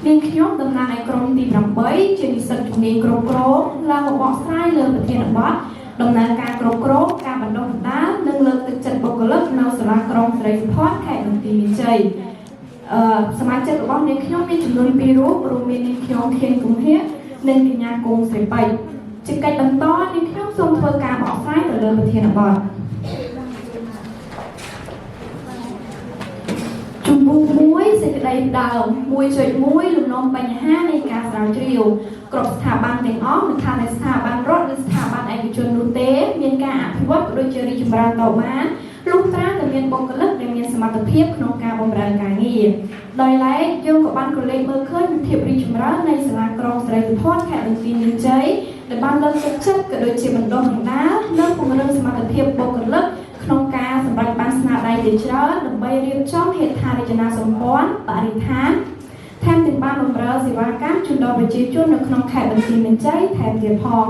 នាងខ្ញុំតំណាងឲ្យក្រុមទី8ជានិស្សិតជំនាញគ្រប់គ្រងឡើងបកស្រាយលើប្រធានបទដំណើរការគ្រប់គ្រងការបណ្ដុះបណ្ដាលនិងលើកទឹកចិត្តបុគ្គលិកនៅសាលាក្រុងស្រីសុផាតខេត្តបន្ទាយមានជ័យសមាជិករបស់នាងខ្ញុំមានចំនួន2រូបរួមមាននាងខ្ញុំខៀនគង្ហៀនិងកញ្ញាគង់ស្រីបៃជាកិច្ចបន្តនាងខ្ញុំសូមធ្វើការបកស្រាយទៅលើប្រធានបទជំពូក1សេចក្តីដើម 1.1 លំនាំបញ្ហានៃការស្រាវជ្រាវគ្រប់ស្ថាប័នទាំងអស់មិនថាតែស្ថាប័នរដ្ឋឬស្ថាប័នឯកជននោះទេមានការអភិវឌ្ឍដូចជារីកចម្រើនទៅបានលុះត្រាតែមានបុគ្គលិកដែលមានសមត្ថភាពក្នុងការបម្រើការងារដោយឡែកយើងក៏បានក្រឡេកមើលឃើញភាពរីកចម្រើននៃសាលាក្រុងស្រីសុផាតខេត្តបន្ទាយមានជ័យដែលបានលើកទឹកចិត្តក៏ដូចជាបណ្ដុះបណ្ដាលនិងពង្រឹងសមត្ថភាពបុគ្គលិកក្នុងការសម្រេចបានស្នាដៃជាច្រើនដើម្បីរៀបចំហេដ្ឋារចនាសម្ព័ន្ធបរិស្ថានថែមទាំងបានបម្រើសេវាកម្មជូនដល់ប្រជាជននៅក្នុងខេត្តបន្ទាយមានជ័យថែមទៀតផង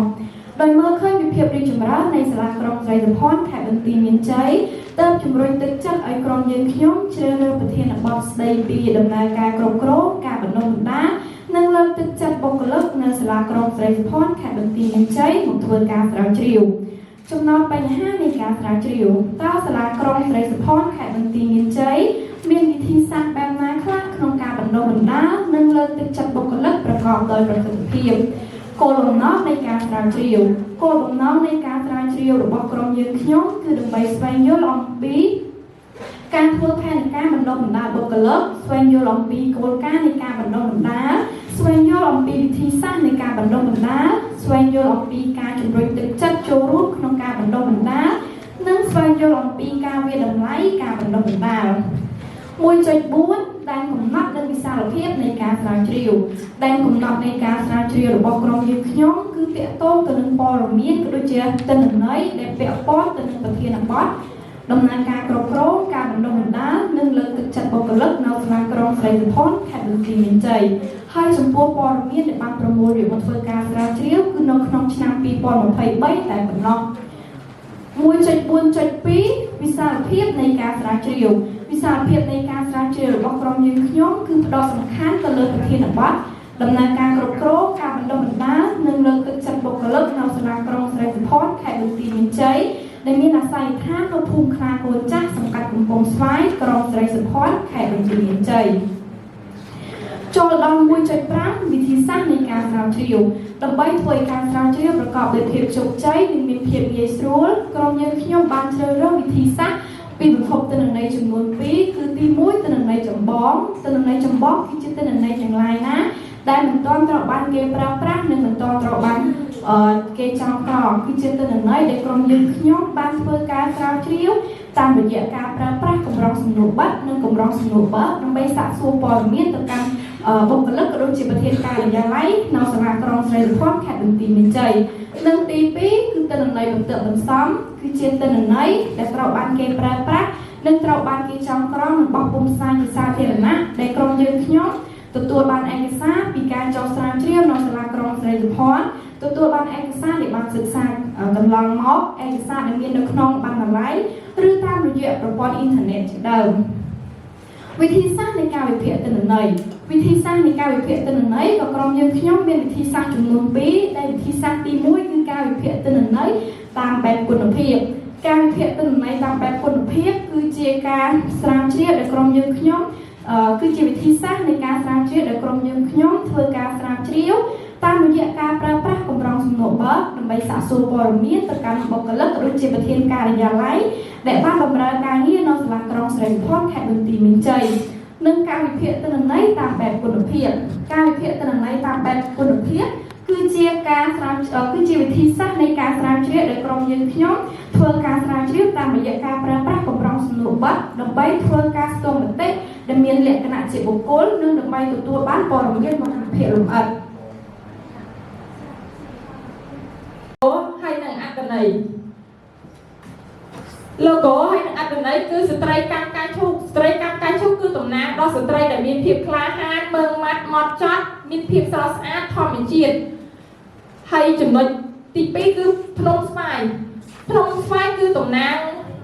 ដោយមើលឃើញពីភាពរីកចម្រើននៃសាលាក្រុងស្រីសុផាតខេត្តបន្ទាយមានជ័យទើបជំរុញទឹកចិត្តឲ្យក្រុមយើងខ្ញុំជ្រើសរើសប្រធានបទស្ដីពីដំណើរការគ្រប់គ្រងការបណ្ដុះបណ្ដាលនិងលើកទឹកចិត្តបុគ្គលិកនៅសាលាក្រុងស្រីសុផាតខេត្តបន្ទាយមានជ័យមកធ្វើការស្រាវជ្រាវចំណោទបញ្ហានៃការស្រាវជ្រាវតើសាលាក្រុងស្រីសុផាតខេត្តបន្ទាយមានជ័យមានវិធីសាស្ត្របែបណាខ្លះក្នុងការបណ្ដុះបណ្ដាលនិងលើកទឹកចិត្តបុគ្គលិកប្រកបដោយប្រសិទ្ធភាពគោលបំណងនៃការស្រាវជ្រាវគោលបំណងនៃការស្រាវជ្រាវរបស់ក្រុមយើងខ្ញុំគឺដើម្បីស្វែងយល់អំពីការធ្វើផែនការបណ្ដុះបណ្ដាលបុគ្គលិកស្វែងយល់អំពីគោលការណ៍នៃការបណ្ដុះបណ្ដាលស្វែងយល់អំពីវិធីសាស្ត្រនៃការបណ្ដុះបណ្ដាលស្វែងយល់អំពីការជំរុញទឹកចិត្តចូលរួមក្នុងការបណ្ដុះបណ្ដាលនិងស្វែងយល់អំពីការវាយតម្លៃការបណ្ដុះបណ្ដាល 1.4 ដែនកំណត់និងវិសាលភាពនៃការស្រាវជ្រាវដែនកំណត់នៃការស្រាវជ្រាវរបស់ក្រុមយើងខ្ញុំគឺពាក់ទងទៅនឹងព័ត៌មានក៏ដូចជាទិន្នន័យដែលពាក់ព័ន្ធទៅនឹងប្រធានបទដំណើរការគ្រប់គ្រងការបណ្ដុះបណ្ដាលនិងលើកទឹកចិត្តបុគ្គលិកនៅសាលាក្រុងស្រីសុផាតខេត្តបន្ទាយមានជ័យហើយចំពោះព័ត៌មានដែលបានប្រមូលយកមកធ្វើការស្រាវជ្រាវគឺនៅក្នុងឆ្នាំ2023តែប៉ុណ្ណោះ 1.4.2 វិសាលភាពនៃការស្រាវជ្រាវវិសាលភាពនៃការស្រាវជ្រាវរបស់ក្រុមយើងខ្ញុំគឺផ្ដោតសំខាន់ទៅលើប្រធានបទដំណើរការគ្រប់គ្រងការបណ្ដុះបណ្ដាលនិងលើកទឹកចិត្តបុគ្គលិកនៅសាលាក្រុងស្រីសុផាតខេត្តបន្ទាយមានជ័យដែលមានអាស័យដ្ឋាននៅភូមិខ្លាកូនចាស់សង្កាត់កំពង់ស្វាយក្រុងស្រីសុផាតខេត្តបន្ទាយមានជ័យចូលដល់ 1.5 វិធីសាស្ត្រនៃការស្រាវជ្រាវដើម្បីធ្វើឲ្យការស្រាវជ្រាវប្រកបដោយភាពជោគជ័យនិងមានភាពងាយស្រួលក្រុមយើងខ្ញុំបានជ្រើសរើសវិធីសាស្ត្រពីប្រភពទិន្នន័យចំនួន2គឺទី1ទិន្នន័យចម្បងទិន្នន័យចម្បងគឺជាទិន្នន័យទាំងឡាយណាដែលមិនទាន់ត្រូវបានគេប្រើប្រាស់និងមិនទាន់ត្រូវបានគេចោទប្រកាន់គឺជាទិន្នន័យដែលក្រុមយើងខ្ញុំបានធ្វើការស្រាវជ្រាវតាមរយៈការប្រើប្រាស់កម្រងសំណួរប័ណ្ណនិងកម្រងសំណួរបើកដើម្បីសាកសួរព័ត៌មានទៅកាន់បុគ្គលិកក៏ដូចជាប្រធានការិយាល័យនៅសាលាក្រុងស្រីសុផាតខេត្តបន្ទាយមានជ័យនិងទី2គឺទិន្នន័យបន្ទាប់បន្សំគឺជាទិន្នន័យដែលត្រូវបានគេប្រើប្រាស់និងត្រូវបានគេចងក្រងនិងបោះពុម្ពផ្សាយជាសាធារណៈដែលក្រុមយើងខ្ញុំទទួលបានឯកសារពីការចុះស្រាវជ្រាវនៅសាលាក្រុងស្រីសុផាតទទួលបានឯកសារដែលបានសិក្សាកន្លងមកឯកសារដែលមាននៅក្នុងបណ្ណាល័យឬតាមរយៈប្រព័ន្ធអ៊ីនធឺណិតជាដើមវិធីសាស្ត្រនៃការវិភាគទិន្នន័យវិធីសាស្ត្រនៃការវិភាគទិន្នន័យក៏ក្រុមយើងខ្ញុំមានវិធីសាស្ត្រចំនួន2ដែលវិធីសាស្ត្រទី1គឺការវិភាគទិន្នន័យតាមបែបគុណភាពការវិភាគទិន្នន័យតាមបែបគុណភាពគឺជាការស្រាវជ្រាវដែលក្រុមយើងខ្ញុំគឺជាវិធីសាស្ត្រនៃការស្រាវជ្រាវដែលក្រុមយើងខ្ញុំធ្វើការស្រាវជ្រាវតាមរយៈការប្រើប្រាស់កម្រងសំណួរបើកដើម្បីសាកសួរព័ត៌មានទៅកាន់បុគ្គលិកឬជាប្រធានការិយាល័យដែលបានបម្រើការងារនៅសាលាក្រុងស្រីសុផាតខេត្តបន្ទាយមានជ័យនិងការវិភាគទិន្នន័យតាមបែបគុណភាពការវិភាគទិន្នន័យតាមបែបគុណភាពគឺជាវិធីសាស្ត្រនៃការស្រាវជ្រាវដែលក្រុមយើងខ្ញុំធ្វើការស្រាវជ្រាវតាមរយៈការប្រើប្រាស់កម្រងសំណួរបើកដើម្បីធ្វើការស្ទង់មតិដែលមានលក្ខណៈជាបុគ្គលនិងដើម្បីទទួលបានព័ត៌មានមកពីភាគលម្អិតហើយនឹងអត្ថន័យ logo ហើយនឹងអត្ថន័យគឺស្ត្រីកម្មកាយឈូកស្ត្រីកម្មកាយឈូកគឺតំណាងដល់ស្ត្រីដែលមានភាពក្លាហានមើងម៉ាត់ម៉ត់ចត់មានភាពស្រស់ស្អាតធម្មជាតិហើយចំណុចទី2គឺភ្នំស្វាយគឺតំណាង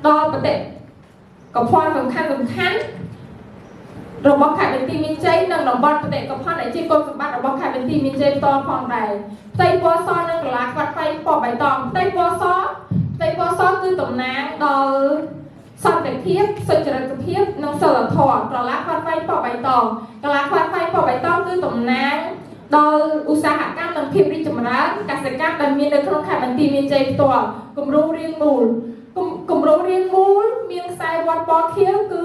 ដល់បតិកភណ្ឌសំខាន់ របស់ខេត្តបន្ទាយមានជ័យនិងតំបន់បដិកភណ្ឌដែលជាគុណសម្បត្តិរបស់ខេត្តបន្ទាយមានជ័យផ្ទាល់ផងដែរផ្ទៃពណ៌សនិងកន្លះខ្វាត់ខ្វែងពណ៌បៃតងផ្ទៃពណ៌សគឺតំណាងដល់សន្តិភាពសុចរិតភាពនិងសិលធម៌កន្លះខ្វាត់ខ្វែងពណ៌បៃតងកន្លះខ្វាត់ខ្វែងពណ៌បៃតងគឺតំណាងដល់ឧស្សាហកម្មនិងភាពរីកចម្រើនកសិកម្មដែលមាននៅក្នុងខេត្តបន្ទាយមានជ័យផ្ទាល់គម្រោងរាងមូលមានខ្សែវត្តពណ៌ខៀវគឺ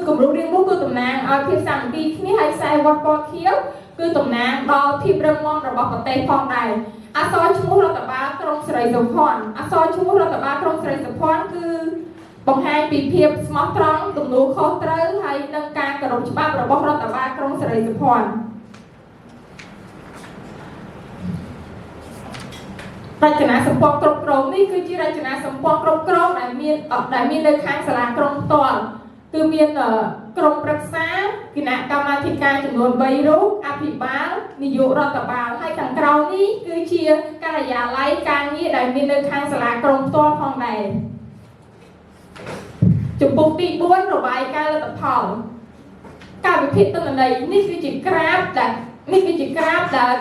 គម្រោងរាងមូលគឺតំណាងឲ្យភាពសាមគ្គីគ្នាហើយខ្សែវត្តពណ៌ខៀវគឺតំណាងដល់ភាពរឹងមាំរបស់ប្រទេសផងដែរអក្សរឈ្មោះរដ្ឋបាលក្រុងស្រីសុភ័ណ្ឌគឺបង្ហាញពីភាពស្មោះត្រង់ទំនួលខុសត្រូវហើយនិងការគោរពច្បាប់របស់រដ្ឋបាលក្រុងស្រីសុភ័ណ្ឌរចនាសម្ព័ន្ធគ្រប់គ្រងនេះគឺជារចនាសម្ព័ន្ធគ្រប់គ្រងដែលមាននៅខាងសាលាក្រុងផ្ទាល់គឺមានក្រុមប្រឹក្សាគណៈកម្មាធិការចំនួន3រូបអភិបាលនាយករដ្ឋបាលហើយខាងក្រោមនេះគឺជាការិយាល័យការងារដែលមាននៅខាងសាលាក្រុងផ្ទាល់ផងដែរចំពោះទី4របាយការណ៍លទ្ធផលការវិភាគទិន្នន័យនេះគឺជាក្រាបដែល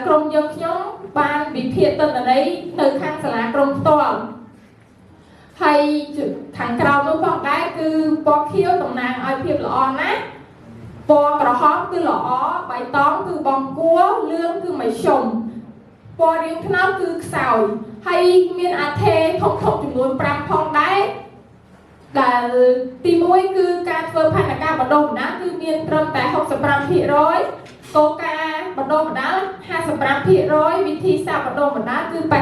ក្រុមយើងខ្ញុំបានវិភាគទិន្នន័យនៅខាងសាលាក្រុងផ្ទាល់ហើយខាងក្រោមនោះផងដែរគឺពណ៌ខៀវតំណាងឲ្យភាពល្អណាស់ពណ៌ក្រហមគឺល្អបៃតងគឺបង្គួរលឿងគឺមធ្យមពណ៌រាងត្នោតគឺខ្សោយហើយមានអថេធំចំនួន5ផងដែរដែលទី1គឺការធ្វើផែនការបណ្ដុះបណ្ដាលគឺមានត្រឹមតែ 65% គោលការណ៍បណ្ដុះបណ្ដាល 55% វិធីសាស្ត្របណ្ដុះបណ្ដាលគឺ 85%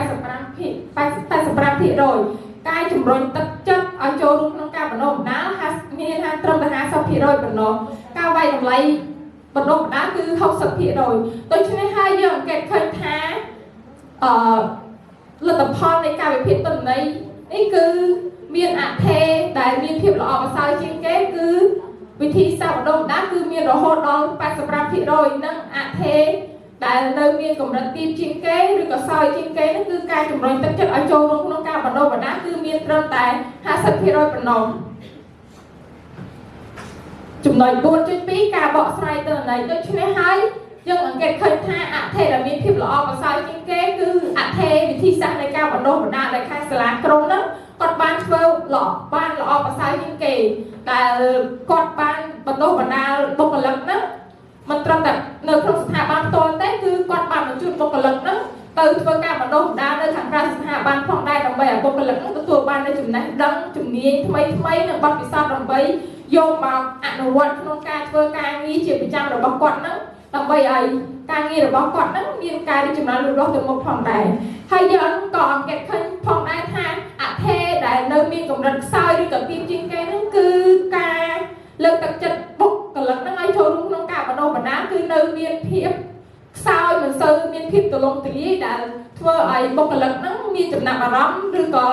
ការជំរុញទឹកចិត្តឲ្យចូលរួមក្នុងការបណ្ដុះបណ្ដាលមានត្រឹមតែ 50% ប៉ុណ្ណោះការវាយតម្លៃបណ្ដុះបណ្ដាលគឺ 60% ដូច្នេះហើយយើងអង្កេតឃើញថាលទ្ធផលនៃការវិភាគទិន្នន័យនេះគឺមានអថេដែលមានភាពល្អប្រសើរជាងគេគឺវិធីសាស្ត្របណ្ដុះបណ្ដាលគឺមានរហូតដល់ 85% និងអថេដែលនៅមានកម្រិតទាបជាងគេឬក៏សោយជាងគេនោះគឺការជំរុញទឹកចិត្តឲ្យចូលរួមក្នុងការបណ្ដុះបណ្ដាលគឺមានត្រឹមតែ 50% ប៉ុណ្ណោះចំណុច 4.2 ការបកស្រាយទិន្នន័យដូច្នេះហើយយើងអង្កេតឃើញថាអថេដែលមានភាពល្អប្រសើរជាងគេគឺអថេវិធីសាស្ត្រនៃការបណ្ដុះបណ្ដាលដែលខាងសាលាក្រុងនោះគាត់បានធ្វើល្អប្រសើរជាងគេដែលគាត់បានបណ្ដុះបណ្ដាលបុគ្គលិកហ្នឹងមិនត្រឹមតែនៅក្នុងស្ថាប័នផ្ទាល់ទេគឺគាត់បានបញ្ជូនបុគ្គលិកហ្នឹងទៅធ្វើការបណ្ដុះបណ្ដាលនៅខាងក្រៅស្ថាប័នផងដែរដើម្បីឲ្យបុគ្គលិកហ្នឹងទទួលបាននូវចំណេះដឹងជំនាញថ្មីនិងបទពិសោធន៍ដើម្បីយកមកអនុវត្តក្នុងការធ្វើការងារជាប្រចាំរបស់គាត់ហ្នឹងដើម្បីឲ្យការងាររបស់គាត់ហ្នឹងមានការរីកចម្រើនលូតលាស់ទៅមុខផងដែរហើយយើងក៏អង្កេតឃើញផងដែរថាអថេដែលនៅមានកម្រិតខ្សោយឬក៏ទាបជាងគេហ្នឹងគឺការលើកទឹកចិត្តបុគ្គលិកហ្នឹងឲ្យចូលរួមក្នុងការបណ្ដុះបណ្ដាលគឺនៅមានភាពខ្សោយមិនសូវមានភាពទូលំទូលាយដែលធ្វើឲ្យបុគ្គលិកហ្នឹងមានចំណាប់អារម្មណ៍ឬក៏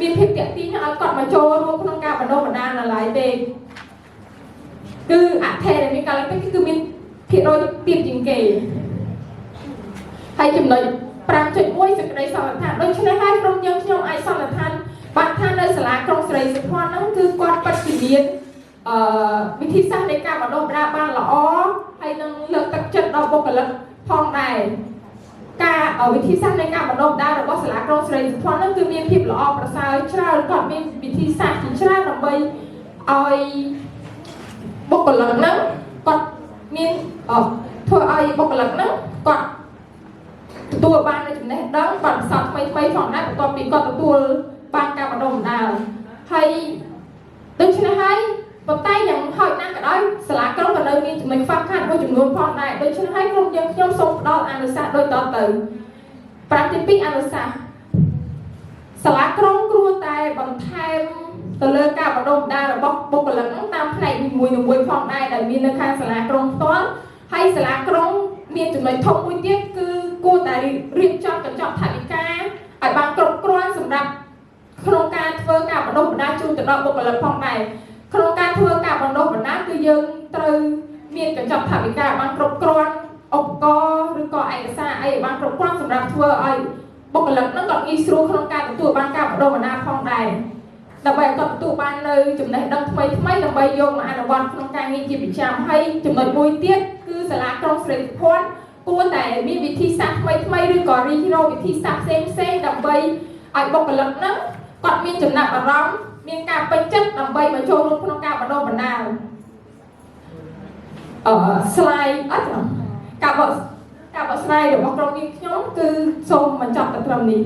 មានភាពតាក់ទាញឲ្យគាត់មកចូលរួមក្នុងការបណ្ដុះបណ្ដាលនៅឡើយទេគឺអថេដែលមានការលើកទឹកគឺមានភាគរយទាបជាងគេហើយចំណុច 5.1 សេចក្តីសន្និដ្ឋានដូច្នេះហើយក្រុមយើងខ្ញុំអាចសន្និដ្ឋានបានថានៅសាលាក្រុងស្រីសុភ័ណ្ឌហ្នឹងគឺគាត់ពិតជាមានវិធីសាស្ត្រនៃការបណ្ដុះបណ្ដាលបានល្អហើយនឹងលើកទឹកចិត្តដល់បុគ្គលិកផងដែរការវិធីសាស្ត្រនៃការបណ្ដុះបណ្ដាលរបស់សាលាក្រុងស្រីសុភ័ណ្ឌហ្នឹងគឺមានភាពល្អប្រសើរច្រើនគាត់មានវិធីសាស្ត្រជាច្រើនដើម្បីឲ្យបុគ្គលិកហ្នឹងគាត់មានធ្វើឲ្យបុគ្គលិកហ្នឹងគាត់ទទួលបាននូវចំណេះដឹងបទពិសោធន៍ថ្មីៗផងដែរបន្ទាប់ពីគាត់ទទួលបានការបណ្ដុះបណ្ដាលហើយដូច្នេះហើយប៉ុន្តែយ៉ាងហោចណាស់ក៏ដោយសាលាក្រុងក៏នៅមានចំណុចខ្វះខាតមួយចំនួនផងដែរដូច្នេះហើយក្រុមយើងខ្ញុំសូមផ្ដល់អនុសាសន៍ដូចតទៅ 5.2 អនុសាសន៍សាលាក្រុងគួរតែបន្ថែមទៅលើការបណ្ដុះបណ្ដាលរបស់បុគ្គលិកតាមផ្នែកនីមួយៗផងដែរដែលមាននៅខាងសាលាក្រុងផ្ទាល់ហើយសាលាក្រុងមានចំណុចធំមួយទៀតគឺគួរតែរៀបចំកញ្ចប់ថវិកាឲ្យបានគ្រប់គ្រាន់សម្រាប់ក្នុងការធ្វើការបណ្ដុះបណ្ដាលជូនទៅដល់បុគ្គលិកផងដែរក្នុងការធ្វើការបណ្ដុះបណ្ដាលគឺយើងត្រូវមានកញ្ចប់ថវិកាបានគ្រប់គ្រាន់ឧបករណ៍ឬក៏ឯកសារអីឲ្យបានគ្រប់គ្រាន់សម្រាប់ធ្វើឲ្យបុគ្គលិកនឹងក៏ងាយស្រួលក្នុងការទទួលបានការបណ្ដុះបណ្ដាលផងដែរ ដើម្បីគាត់ទទួលបាននៅចំណេះដឹងថ្មីដើម្បីយកមកអនុវត្តក្នុងការងារជាប្រចាំហើយចំណុចមួយទៀតគឺសាលាក្រុងស្រីភ័ណ្ឌគួរតែមានវិធីសាស្ត្រថ្មីឬក៏រិះរោវិធីសាស្ត្រផ្សេងដើម្បីឲ្យបុគ្គលិកហ្នឹងគាត់មានចំណាប់អារម្មណ៍មានការពេញចិត្តដើម្បីមកចូលរួមក្នុងការបណ្ដុះបណ្ដាលslide អត់ការបកស្រាយរបស់ក្រុមយើងខ្ញុំគឺសូមបញ្ចប់តែត្រឹមនេះ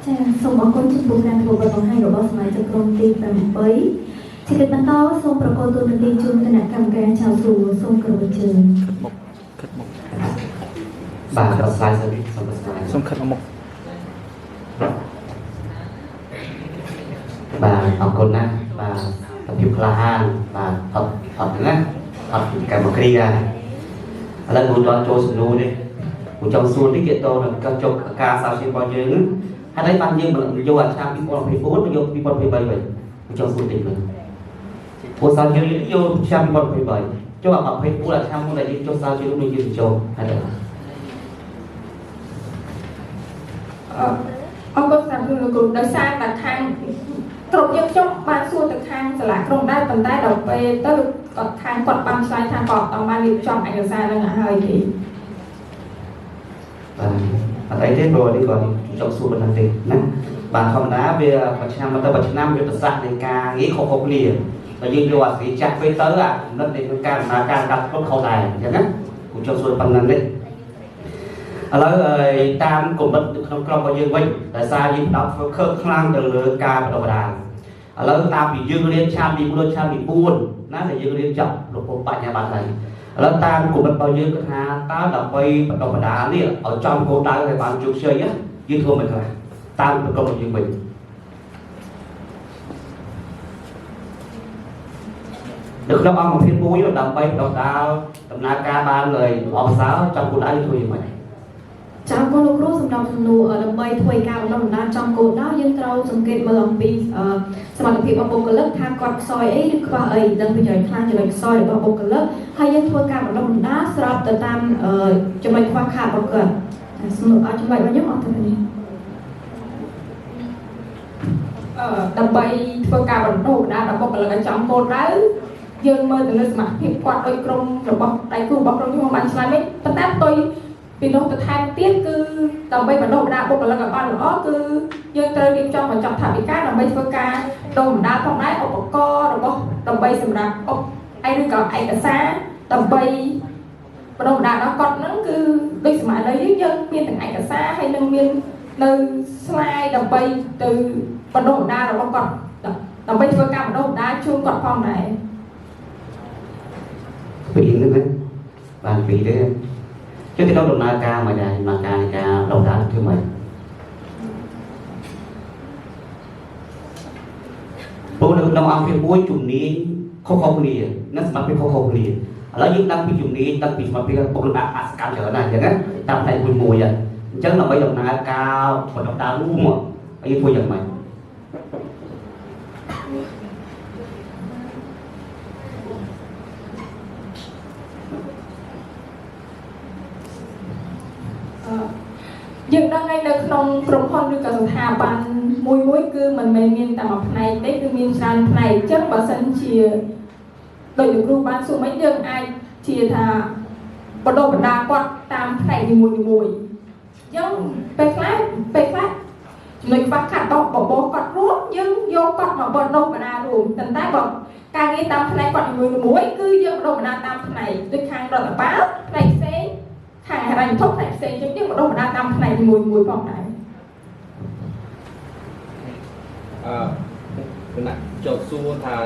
ចា៎សូមអរគុណចំពោះការធ្វើបទបង្ហាញរបស់សមាជិកក្រុមទី8ជាកិច្ចបន្តសូមប្រកបទូរទស្សន៍ជូនគណៈកម្មការចៅគ្រូសូមគោរពអញ្ជើញបាទដល់ស្លាយសិនសូមខិតមកបាទអរគុណណាស់បាទតាមភាពក្លាហានបាទអត់ណាអត់កម្មគ្រាឥឡូវមកដល់ចូលសំណួរនេះខ្ញុំចង់សួរតិចទៅនឹងចុះការសាស្ត្ររបស់យើងហើយបានយើងយកអាឆ្នាំ2024មកយក2023វិញខ្ញុំចង់សួរតិចមើលព្រោះសាស្ត្រយើងយកឆ្នាំ2023ចុះអា24អាឆ្នាំមុនដែលយើងចុះសាស្ត្រយើងនឹងយើងចូលហើយអរគុណសម្រាប់លោកគ្រូដោយសារតែខាងក្រុមយើងខ្ញុំបានសួរទៅខាងសាលាក្រុងដែរប៉ុន្តែដល់ពេលទៅគាត់ខាងគាត់បានឆ្លើយថាគាត់អត់បានរៀបចំឯកសារនឹងឲ្យទេបាទអត់អីទេព្រោះនេះគាត់ចង់សួរប៉ុណ្ណឹងទេណាបាទធម្មតាវាមួយឆ្នាំទៅមួយឆ្នាំវាប្រសាសន៍នៃការងារខុសៗគ្នាតែយើងយកអាស្រីចាស់ពេលទៅអាចំណុចនៃការដំណើរការកាត់ផ្ទុកខុសដែរអញ្ចឹងណាខ្ញុំចង់សួរប៉ុណ្ណឹងទេឥឡូវតាមគំនិតក្នុងក្រុមរបស់យើងវិញដោយសារយើងផ្ដោតធ្វើខើខ្លាំងទៅលើការបណ្ដុះបណ្ដាលឥឡូវតាមពីយើងរៀនឆ្នាំទី1ឆ្នាំទី4ណាដែលយើងរៀនចប់លោកពុំបញ្ញាបត្រហើយឥឡូវតាមគំនិតរបស់យើងគឺថាតើដើម្បីបណ្ដុះបណ្ដាលនេះឲ្យចំគោលដៅឲ្យបានជោគជ័យយើងធ្វើមិនខ្លះតាមក្រុមរបស់យើងវិញនៅក្នុងអង្គភាពមួយដើម្បីបណ្ដុះបណ្ដាលដំណើរការបានលើល្អប្រសើរចំគោលដៅធ្វើយ៉ាងម៉េចចា៎លោកគ្រូសម្រាប់សំណួរដើម្បីធ្វើការបណ្ដុះបណ្ដាលចំគោលដៅយើងត្រូវសង្កេតមើលអំពីសមត្ថភាពរបស់បុគ្គលិកថាគាត់ខ្សោយអីឬខ្វះអីដឹងពីចំណុចខ្លាំងចំណុចខ្សោយរបស់បុគ្គលិកហើយយើងធ្វើការបណ្ដុះបណ្ដាលស្របទៅតាមចំណុចខ្វះខាតរបស់គាត់សំណួរចំណុចរបស់ខ្ញុំអត់ទៅនេះដើម្បីធ្វើការបណ្ដុះបណ្ដាលដល់បុគ្គលិកឲ្យចំគោលដៅយើងមើលទៅលើសមត្ថភាពគាត់ដោយក្រុមរបស់ដៃគូរបស់ក្រុមយើងបានឆ្លើយវិញប៉ុន្តែផ្ទុយពីនោះទៅថែមទៀតគឺដើម្បីបណ្ដុះបណ្ដាលបុគ្គលិកឲ្យបានល្អគឺយើងត្រូវរៀបចំបញ្ចប់ថវិកាដើម្បីធ្វើការបណ្ដុះបណ្ដាលផងដែរឧបករណ៍របស់ដើម្បីសម្រាប់ឬក៏ឯកសារដើម្បីបណ្ដុះបណ្ដាលដល់គាត់ហ្នឹងគឺដូចសម័យឥឡូវយើងមានទាំងឯកសារហើយនឹងមាននៅ slide ដើម្បីទៅបណ្ដុះបណ្ដាលរបស់គាត់ដើម្បីធ្វើការបណ្ដុះបណ្ដាលជូនគាត់ផងដែរពីនេះណាបានពីទេចុះទៅដំណើរការមកដែរដំណើរការនៃការដុសដាលធ្វើម៉េចព្រោះនៅក្នុងអង្គភាពមួយជំនាញខុសៗគ្នានិងសមត្ថភាពខុសៗគ្នាឥឡូវយើងដឹងពីជំនាញដឹងពីសមត្ថភាពបុគ្គលិកអសកម្មច្រើនណាស់អញ្ចឹងណាតាមផ្នែកមួយអញ្ចឹងដើម្បីដំណើរការបណ្ដុះដាលរួមហើយយើងធ្វើយ៉ាងម៉េចយើងដឹងហើយនៅក្នុងក្រុមហ៊ុនឬក៏ស្ថាប័នមួយគឺមិនមែនមានតែមួយផ្នែកទេគឺមានច្រើនផ្នែកអញ្ចឹងបើសិនជាដោយលោកគ្រូបានសួរមិញយើងអាចជាថាបណ្ដុះបណ្ដាលគាត់តាមផ្នែកនីមួយៗអញ្ចឹងពេលខ្លះចំណុចខ្វះខាតរបស់បបោគាត់រួមយើងយកគាត់មកបណ្ដុះបណ្ដាលរួមតែបើការងារតាមផ្នែកគាត់នីមួយៗគឺយើងបណ្ដុះបណ្ដាលតាមផ្នែកដូចខាងរដ្ឋបាលផ្នែកផ្សេងខាងហិរញ្ញវត្ថុផ្នែកផ្សេងចឹងយើងបណ្ដុះបណ្ដាលតាមផ្នែកមួយផងដែរគណៈចោទសួរថា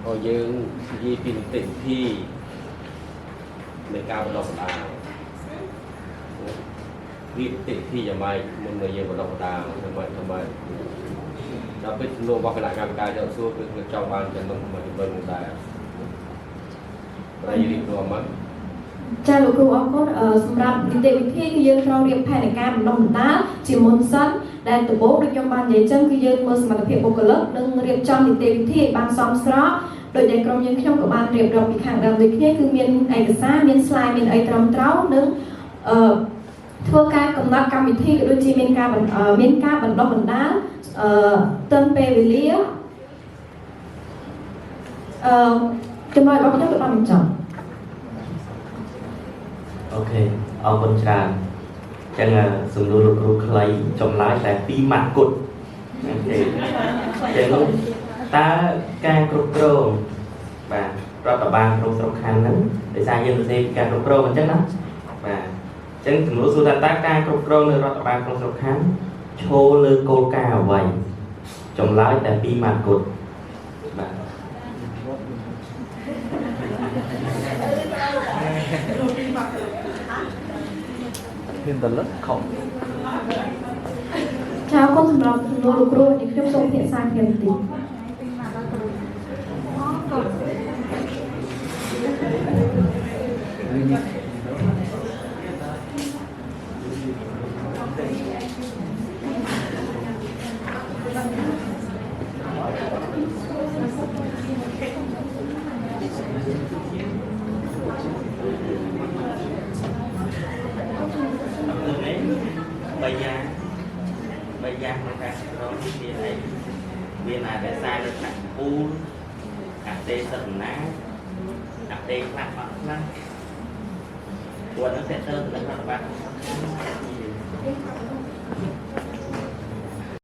ឲ្យយើងនិយាយពីនីតិវិធីនៃការបណ្ដុះបណ្ដាលនីតិវិធីយ៉ាងម៉េចមុននឹងយើងបណ្ដុះបណ្ដាលធ្វើម៉េចដល់ពេលជំនួសរបស់គណៈកម្មការចោទសួរគឺចង់បានចំណុចមួយចំនួនដែរតែយើងរៀបរាប់មកចាលោកគ្រូអរគុណសម្រាប់នីតិវិធីគឺយើងត្រូវរៀបផែនការបណ្ដុះបណ្ដាលជាមុនសិនដែលដំបូងដូចខ្ញុំបាននិយាយចឹងគឺយើងមើលសមត្ថភាពបុគ្គលិកនិងរៀបចំនីតិវិធីឲ្យបានសមស្របដោយដែលក្រុមយើងខ្ញុំក៏បានរៀបរាប់ពីខាងដើមដូចគ្នាគឺមានឯកសារមាន slide មានអីត្រឹមត្រូវនិង ធ្វើការកំណត់កម្មវិធីក៏ដូចជាមានការបណ្ដុះបណ្ដាលទាន់ពេលវេលាចំណុចរបស់ខ្ញុំគឺបានបញ្ចប់ អូខេអរគុណច្រើនចឹងសំណួរលោកគ្រូខ្លីចម្លើយតែ2ម៉ាត់គត់អូខេចឹងតើការគ្រប់គ្រងបាទរដ្ឋបាលក្នុងស្រុកខណ្ឌហ្នឹងដោយសារយើងសរសេរពីការគ្រប់គ្រងអញ្ចឹងណាបាទចឹងសំណួរសួរថាតើការគ្រប់គ្រងនៅរដ្ឋបាលក្នុងស្រុកខណ្ឌឈរលើគោលការណ៍អ្វីចម្លើយតែ2ម៉ាត់គត់បាទ thêm tần lớp không ចាអរគុណសម្រាប់សំណួរលោកគ្រូនេះខ្ញុំសូមភាសាគ្នាបន្តិច bây giờ nó ra đó thì này viên là để sai được nặng u cà tê sần ná cà tê lạt mặt lắm của nó sẽ tơ là các bạn